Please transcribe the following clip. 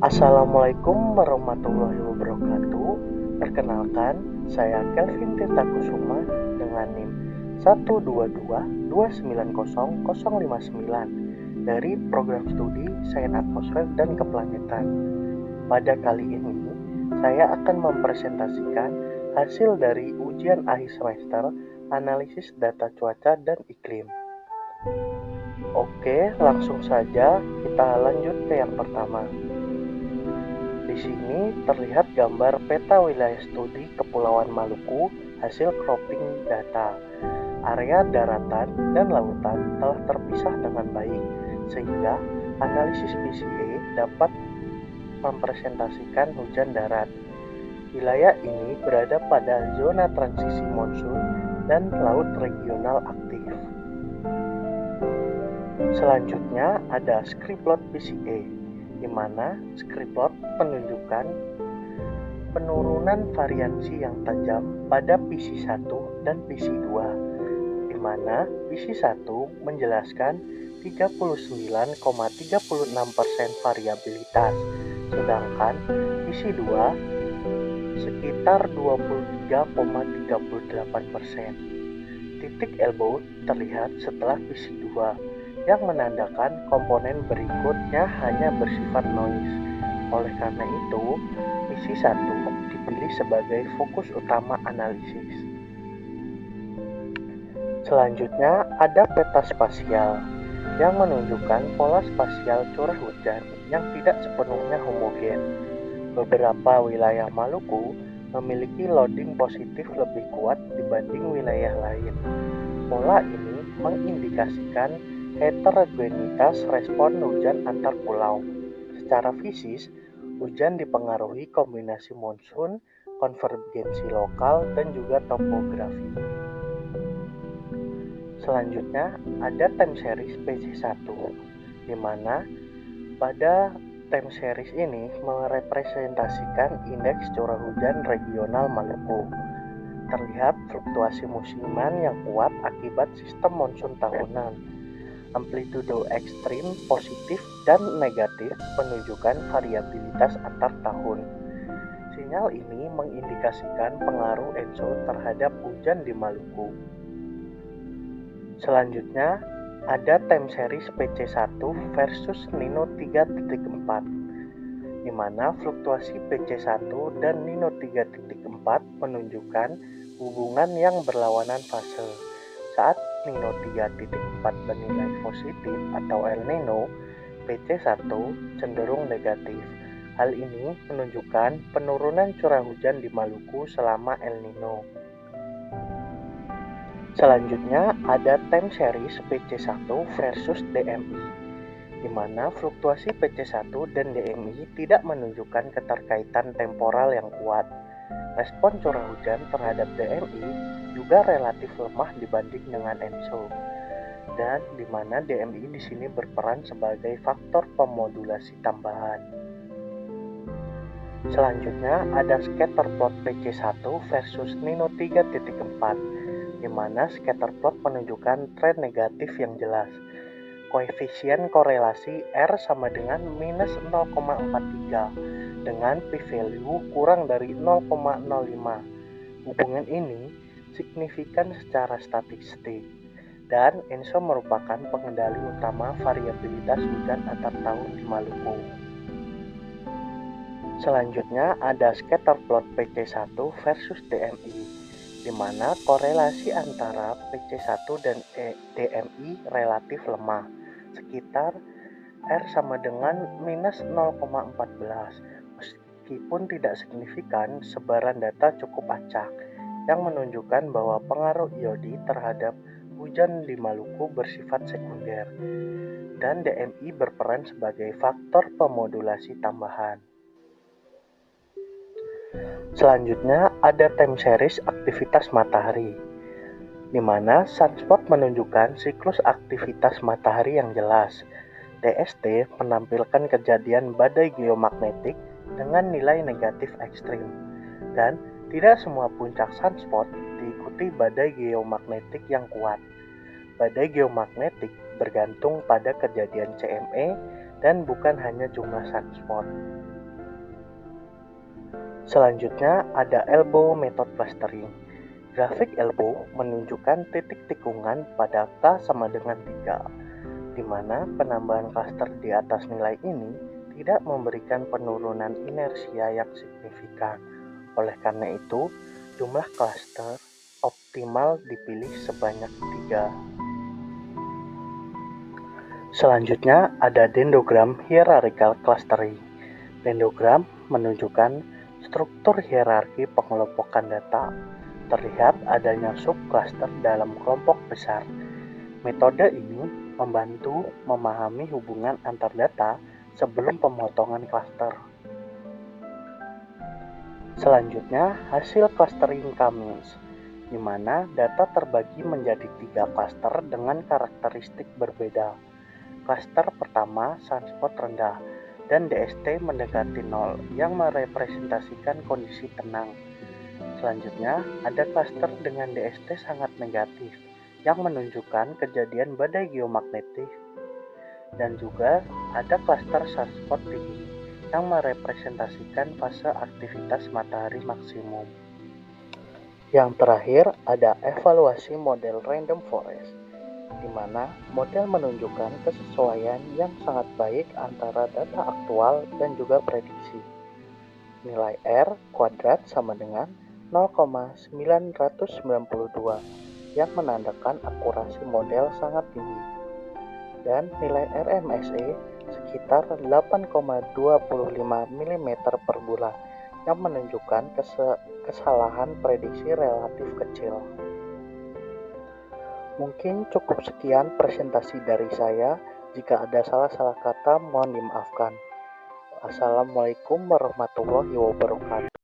Assalamualaikum warahmatullahi wabarakatuh. Perkenalkan, saya Kelvin Tirta Kusuma dengan NIM 122290059 dari program studi Sains Atmosfer dan Keplanetan. Pada kali ini, saya akan mempresentasikan hasil dari ujian akhir semester analisis data cuaca dan iklim. Oke, langsung saja kita lanjut ke yang pertama. Di sini terlihat gambar peta wilayah studi Kepulauan Maluku hasil cropping data. Area daratan dan lautan telah terpisah dengan baik, sehingga analisis PCA dapat mempresentasikan hujan darat. Wilayah ini berada pada zona transisi monsun dan laut regional aktif. Selanjutnya ada scriplot PCA, di mana scriplot menunjukkan penurunan variansi yang tajam pada PC1 dan PC2, di mana PC1 menjelaskan 39,36% variabilitas, sedangkan PC2 sekitar 23,38%. Titik elbow terlihat setelah PC2, yang menandakan komponen berikutnya hanya bersifat noise. Oleh karena itu, PC1 dipilih sebagai fokus utama analisis. Selanjutnya ada peta spasial yang menunjukkan pola spasial curah hujan yang tidak sepenuhnya homogen. Beberapa wilayah Maluku memiliki loading positif lebih kuat dibanding wilayah lain. Pola ini mengindikasikan heterogenitas respon hujan antar pulau. Secara fisis, hujan dipengaruhi kombinasi monsun, konvergensi lokal, dan juga topografi. Selanjutnya ada time series PC1, di mana pada time series ini merepresentasikan indeks curah hujan regional Maluku. Terlihat fluktuasi musiman yang kuat akibat sistem monsun tahunan. Amplitudo ekstrim, positif, dan negatif menunjukkan variabilitas antar tahun. Sinyal ini mengindikasikan pengaruh ENSO terhadap hujan di Maluku. Selanjutnya, ada time series PC1 versus Nino 3.4, di mana fluktuasi PC1 dan Nino 3.4 menunjukkan hubungan yang berlawanan fase. Saat Nino 3.4 bernilai positif atau El Nino, PC1 cenderung negatif. Hal ini menunjukkan penurunan curah hujan di Maluku selama El Nino. Selanjutnya ada time series PC1 versus DMI, di mana fluktuasi PC1 dan DMI tidak menunjukkan keterkaitan temporal yang kuat. Respon curah hujan terhadap DMI juga relatif lemah dibanding dengan ENSO, dan di mana DMI di sini berperan sebagai faktor pemodulasi tambahan. Selanjutnya ada scatter plot PC1 versus Nino 3.4, di mana scatter plot menunjukkan tren negatif yang jelas. Koefisien korelasi R sama dengan minus 0,43 dengan p-value kurang dari 0,05. Hubungan ini signifikan secara statistik, dan ENSO merupakan pengendali utama variabilitas hujan antar tahun di Maluku. Selanjutnya ada scatter plot PC1 versus DMI, di mana korelasi antara PC1 dan DMI relatif lemah, sekitar R sama dengan minus 0,14. Meskipun tidak signifikan, sebaran data cukup acak, yang menunjukkan bahwa pengaruh iodi terhadap hujan di Maluku bersifat sekunder, dan DMI berperan sebagai faktor pemodulasi tambahan. Selanjutnya ada time series aktivitas matahari, di mana sunspot menunjukkan siklus aktivitas matahari yang jelas. TST menampilkan kejadian badai geomagnetik dengan nilai negatif ekstrim, dan tidak semua puncak sunspot diikuti badai geomagnetik yang kuat. Badai geomagnetik bergantung pada kejadian CME dan bukan hanya jumlah sunspot. Selanjutnya ada elbow method clustering. Grafik elbow menunjukkan titik tikungan pada K sama dengan 3, di mana penambahan klaster di atas nilai ini tidak memberikan penurunan inersia yang signifikan. Oleh karena itu, jumlah klaster optimal dipilih sebanyak 3. Selanjutnya ada dendrogram hierarchical clustering. Dendrogram menunjukkan struktur hierarki pengelompokan data. Terlihat adanya subcluster dalam kelompok besar. Metode ini membantu memahami hubungan antar data sebelum pemotongan klaster. Selanjutnya, hasil clustering Cummins, di mana data terbagi menjadi 3 klaster dengan karakteristik berbeda. Klaster pertama sunspot rendah dan DST mendekati 0 yang merepresentasikan kondisi tenang. Selanjutnya, ada klaster dengan DST sangat negatif yang menunjukkan kejadian badai geomagnetik. Dan juga ada klaster sunspot tinggi yang merepresentasikan fase aktivitas matahari maksimum. Yang terakhir ada evaluasi model random forest, di mana model menunjukkan kesesuaian yang sangat baik antara data aktual dan juga prediksi. Nilai R kuadrat sama dengan 0,992 yang menandakan akurasi model sangat tinggi. Dan nilai RMSE sekitar 8,25 mm per bulan yang menunjukkan kesalahan prediksi relatif kecil. Mungkin cukup sekian presentasi dari saya. Jika ada salah-salah kata, mohon dimaafkan. Assalamualaikum warahmatullahi wabarakatuh.